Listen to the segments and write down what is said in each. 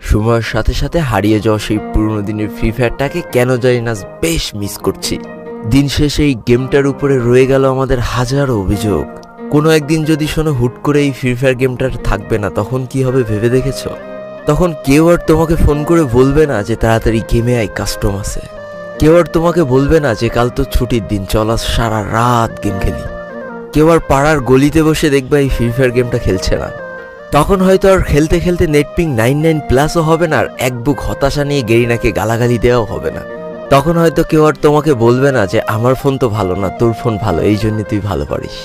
সময়ের সাথে সাথে হারিয়ে যাওয়া সেই পুরনো দিনের ফ্রি ফায়ারটাকে কেন জানি না বেশ মিস করছি। দিন শেষে এই গেমটার উপরে রয়ে গেল আমাদের হাজারো অভিযোগ। কোনো একদিন যদি শোনো হুট করে এই ফ্রি ফায়ার গেমটা থাকবে না, তখন কি হবে ভেবে দেখেছো? তখন কেউ আর তোমাকে ফোন করে বলবে না যে তাড়াতাড়ি গেমে আই, কাস্টম আছে। কেউ আর তোমাকে বলবে না যে কাল তো ছুটির দিন, চল আজ সারা রাত গেম খেলি। কেউ আর পাড়ার গলিতে বসে দেখবা এই ফ্রি ফায়ার গেমটা খেলছে না। তখন হয়তো আর খেলতে খেলতে নেটপিং 99+ হবে না, আর এক বুক হতাশা নিয়ে গেরিনাকে গালাগালি দেওয়াও হবে না। তখন হয়তো কেউ আর তোমাকে বলবে না যে আমার ফোন তো ভালো না, তোর ফোন ভালো, এই জন্য তুই ভালো পারিস।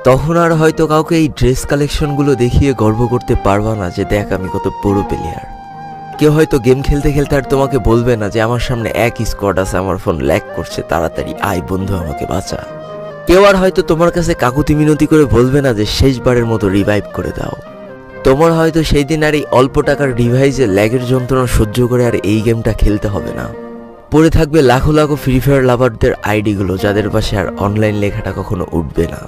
তখন আর হয়তো কাউকে এই ড্রেস কালেকশনগুলো দেখিয়ে গর্ব করতে পারবা না যে দেখ আমি কত বড় প্লেয়ার। কেউ হয়তো গেম খেলতে খেলতে আর তোমাকে বলবে না যে আমার সামনে এক স্কোয়াড আছে, আমার ফোন ল্যাগ করছে, তাড়াতাড়ি আয় বন্ধু আমাকে বাঁচা। কেউ আর হয়তো তোমার কাছে কাকুতি মিনতি করে বলবে না যে শেষবারের মতো রিভাইভ করে দাও। তোমার হয়তো সেই দিন আর এই অল্প টাকার ডিভাইসে ল্যাগের যন্ত্রণা সহ্য করে আর এই গেমটা খেলতে হবে না। পড়ে থাকবে লাখো লাখো ফ্রি ফায়ার লাভারদের আইডিগুলো, যাদের পাশে আর অনলাইন লেখাটা কখনো উঠবে না।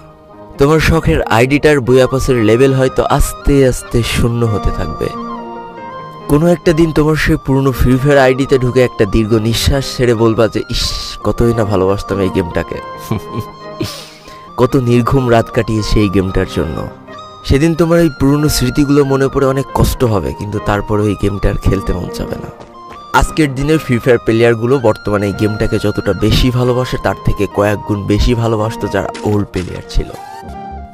তোমার শখের আইডিটার বইয়াপাসের লেভেল হয়তো আস্তে আস্তে শূন্য হতে থাকবে। কোনো একটা দিন তোমার সেই পুরনো ফ্রি ফায়ার আইডিতে ঢুকে একটা দীর্ঘ নিঃশ্বাস ছেড়ে বলবা যে ইস, কতই না ভালোবাসতাম এই গেমটাকে। কত নির্ঘুম রাত কাটিয়েছে এই গেমটার জন্য। সেদিন তোমার এই পুরনো স্মৃতিগুলো মনে পড়ে অনেক কষ্ট হবে, কিন্তু তারপরেও এই গেমটা আর খেলতে মন যাবে না। আজকের দিনের ফ্রি ফায়ার প্লেয়ারগুলো বর্তমানে এই গেমটাকে যতটা বেশি ভালোবাসে তার থেকে কয়েক গুণ বেশি ভালোবাসতো যারা ওল্ড প্লেয়ার ছিল।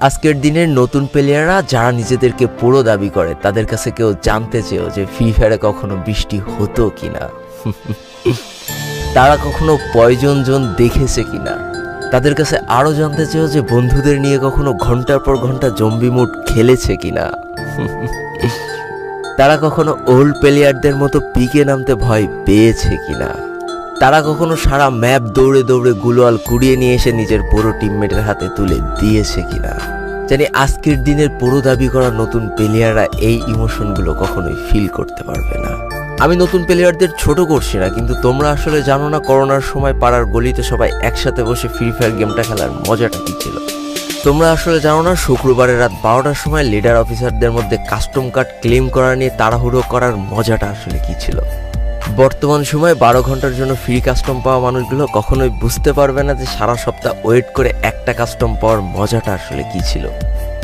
আজকের দিনের নতুন প্লেয়াররা যারা নিজেদেরকে পুরো দাবি করে, তাদের কাছে কেউ জানতে চেয়েও যে ফ্রি ফায়ারে কখনো বৃষ্টি হতো কিনা, তারা কখনো পয়জন জোন দেখেছে কিনা, তাদের কাছে আরো জানতে চেয়েও যে বন্ধুদের নিয়ে কখনো ঘন্টার পর ঘন্টা জম্বি মুড খেলেছে কিনা, তারা কখনো ওল্ড প্লেয়ারদের মতো পিকে নামতে ভয় পেয়েছে কিনা, তারা কখনো সারা ম্যাপ দৌড়ে দৌড়ে গুলোয়াল কুড়িয়ে নিয়ে এসে নিজের পুরো টিমমেটের হাতে তুলে দিয়েছে কিনা। জানি আজকের দিনের পুরো দাবি করা নতুন প্লেয়াররা এই ইমোশনগুলো কখনোই ফিল করতে পারবে না। আমি নতুন প্লেয়ারদের ছোট করছি না, কিন্তু তোমরা আসলে জানো না করোনার সময় পাড়ার গলিতে সবাই একসাথে বসে ফ্রি ফায়ার গেমটা খেলার মজাটা কি ছিল। তোমরা আসলে জানো না শুক্রবারের রাত 12টার সময় লিডার অফিসারদের মধ্যে কাস্টম কার্ড ক্লেম করা নিয়ে তাড়াহুড়ো করার মজাটা আসলে কি ছিল। বর্তমান সময়ে 12 ঘন্টার জন্য ফ্রি কাস্টম পাওয়া মানুষগুলো কখনোই বুঝতে পারবে না যে সারা সপ্তাহ ওয়েট করে একটা কাস্টম পাওয়ার মজাটা আসলে কি ছিল।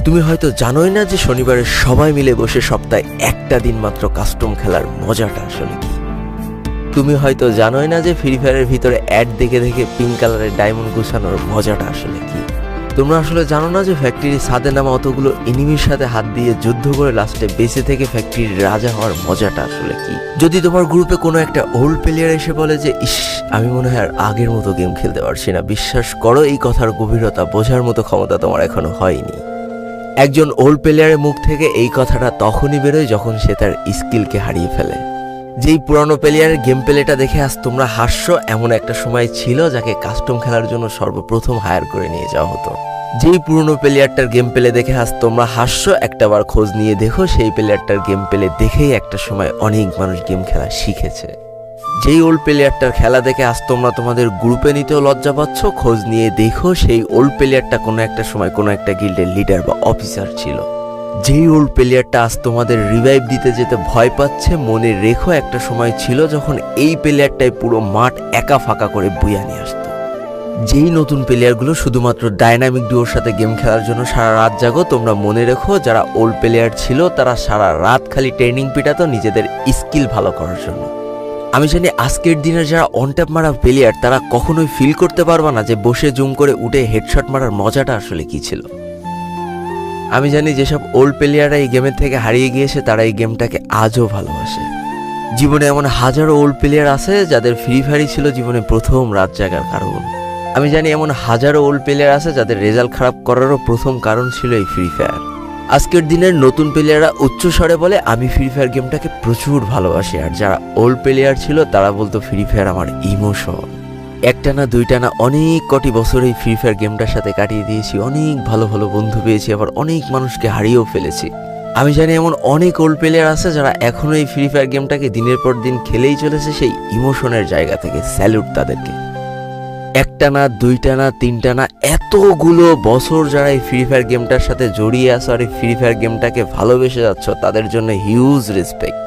তুমি হয়তো জানোই না যে শনিবারে সবাই মিলে বসে সপ্তাহে একটা দিন মাত্র কাস্টম খেলার মজাটা আসলে কি। তুমি হয়তো জানোই না যে ফ্রি ফায়ারের ভিতরে অ্যাড দেখে দেখে পিঙ্ক কালারের ডায়মন্ড গুছানোর মজাটা আসলে কি। তোমরা আসলে জানো না যে ফ্যাক্টরি ছাদে নামা অতগুলো এনিমির সাথে হাত দিয়ে যুদ্ধ করে লাস্টে বেঁচে থেকে ফ্যাক্টরির রাজা হওয়ার মজাটা আসলে কি। যদি তোমার গ্রুপে কোনো একটা ওল্ড প্লেয়ার এসে বলে যে ইস, আমি মনে হয় আর আগের মতো গেম খেলতে পারছি না, বিশ্বাস করো এই কথার গভীরতা বোঝার মতো ক্ষমতা তোমার এখনো হয়নি। একজন ওল্ড প্লেয়ারের মুখ থেকে এই কথাটা তখনই বেরোয় যখন সে তার স্কিলকে হারিয়ে ফেলে। যেই পুরানো প্লেয়ারের গেম প্লেটা দেখে আজ তোমরা হাসছো, এমন একটা সময় ছিল যাকে কাস্টম খেলার জন্য সর্বপ্রথম হায়ার করে নিয়ে যাওয়া হতো। যেই পুরনো প্লেয়ারটার গেম প্লে দেখে আজ তোমরা হাসছো, একটাবার খোঁজ নিয়ে দেখো সেই প্লেয়ারটার গেম প্লে দেখেই একটা সময় অনেক মানুষ গেম খেলা শিখেছে। যেই ওল্ড প্লেয়ারটার খেলা দেখে আজ তোমরা তোমাদের গ্রুপে নিতেও লজ্জা পাচ্ছ, খোঁজ নিয়ে দেখো সেই ওল্ড প্লেয়ারটা কোনো একটা সময় কোনো একটা গিল্ডের লিডার বা অফিসার ছিল। যেই ওল্ড প্লেয়ারটা আজ তোমাদের রিভাইভ দিতে যেতে ভয় পাচ্ছে, মনে রেখো একটা সময় ছিল যখন এই প্লেয়ারটাই পুরো মাঠ একা ফাঁকা করে বুয়া নিয়ে আসতো। যেই নতুন প্লেয়ারগুলো শুধুমাত্র ডাইনামিক ডুয়োর সাথে গেম খেলার জন্য সারা রাত জাগো, তোমরা মনে রেখো যারা ওল্ড প্লেয়ার ছিল তারা সারা রাত খালি ট্রেনিং পিটাতো নিজেদের স্কিল ভালো করার জন্য। আমি জানি আজকের দিনের যারা অনট্যাপ মারা প্লেয়ার তারা কখনোই ফিল করতে পারবা না যে বসে জুম করে উঠে হেডশট মারার মজাটা আসলে কি ছিল। আমি জানি যেসব ওল্ড প্লেয়াররা এই গেমের থেকে হারিয়ে গিয়েছে তারা এই গেমটাকে আজও ভালোবাসে। জীবনে এমন হাজারো ওল্ড প্লেয়ার আছে যাদের ফ্রি ফায়ারই ছিল জীবনে প্রথম রাত জাগার কারণ। আমি জানি এমন হাজারো ওল্ড প্লেয়ার আছে যাদের রেজাল্ট খারাপ করারও প্রথম কারণ ছিল এই ফ্রি ফায়ার। আজকের দিনের নতুন প্লেয়াররা উচ্চস্বরে বলে আমি ফ্রি ফায়ার গেমটাকে প্রচুর ভালোবাসি, আর যারা ওল্ড প্লেয়ার ছিল তারা বলতো ফ্রি ফায়ার আমার ইমোশন। একটা না দুইটা না অনেক কটি বছর এই ফ্রি ফায়ার গেমটার সাথে কাটিয়ে দিয়েছি, অনেক ভালো ভালো বন্ধু পেয়েছি, আবার অনেক মানুষকে হারিয়েও ফেলেছি। আমি জানি এমন অনেক ওল্ড প্লেয়ার আছে যারা এখনো এই ফ্রি ফায়ার গেমটাকে দিনের পর দিন খেলেই চলেছে সেই ইমোশনের জায়গা থেকে। স্যালুট তাদেরকে। একটা না দুইটা না তিনটা না এতগুলো বছর যারা এই ফ্রি ফায়ার গেমটার সাথে জড়িয়ে আছো আর এই ফ্রি ফায়ার গেমটাকে ভালোবেসে যাচ্ছ, তাদের জন্য হিউজ রেসপেক্ট।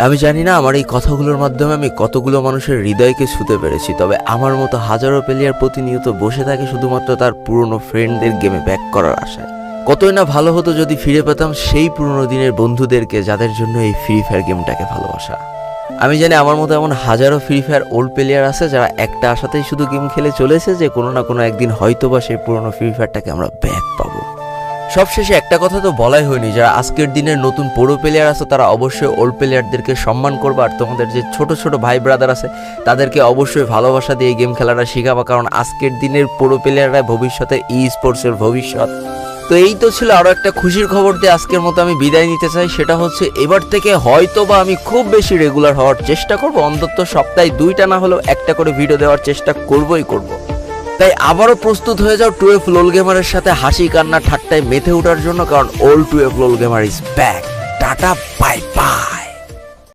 আমি জানি না আমার এই কথাগুলোর মাধ্যমে আমি কতগুলো মানুষের হৃদয়কে ছুঁতে পেরেছি, তবে আমার মতো হাজারো প্লেয়ার প্রতিনিয়ত বসে থাকে শুধুমাত্র তার পুরনো ফ্রেন্ডদের গেমে ব্যাক করার আশায়। কতই না ভালো হতো যদি ফিরে পেতাম সেই পুরনো দিনের বন্ধুদেরকে যাদের জন্য এই ফ্রি ফায়ার গেমটাকে ভালোবাসা। আমি জানি আমার মতো এমন হাজারো ফ্রি ফায়ার ওল্ড প্লেয়ার আছে যারা একটা আশাতেই শুধু গেম খেলে চলেছে যে কোনো না কোনো একদিন হয়তো বা সেই পুরনো ফ্রি ফায়ারটাকে আমরা ব্যাক পাবো। সবশেষে একটা কথা তো বলাই হয়নি, যারা আজকের দিনের নতুন প্রো প্লেয়ার আছে তারা অবশ্যই ওল্ড প্লেয়ারদেরকে সম্মান করবা, আর তোমাদের যে ছোট ছোট ভাই ব্রাদার আছে তাদেরকে অবশ্যই ভালোবাসা দিয়ে গেম খেলাটা শেখাবা, কারণ আজকের দিনের প্রো প্লেয়াররা ভবিষ্যতের ই স্পোর্টসের ভবিষ্যৎ। তো এই তো ছিল আরও একটা খুশির খবর দিয়ে আজকের মতো আমি বিদায় নিতে চাই। সেটা হচ্ছে এবার থেকে হয়তো বা আমি খুব বেশি রেগুলার হওয়ার চেষ্টা করব, অন্তত সপ্তাহে 2টা না হলেও একটা করে ভিডিও দেওয়ার চেষ্টা করবই করব। তাই আবারও প্রস্তুত হয়ে যাও 12 লোল গেমারের সাথে হাসি কান্না ঠাট্টায় মেতে ওঠার জন্য, কারণ old 12 লোল gamer is back. Tata, bye bye.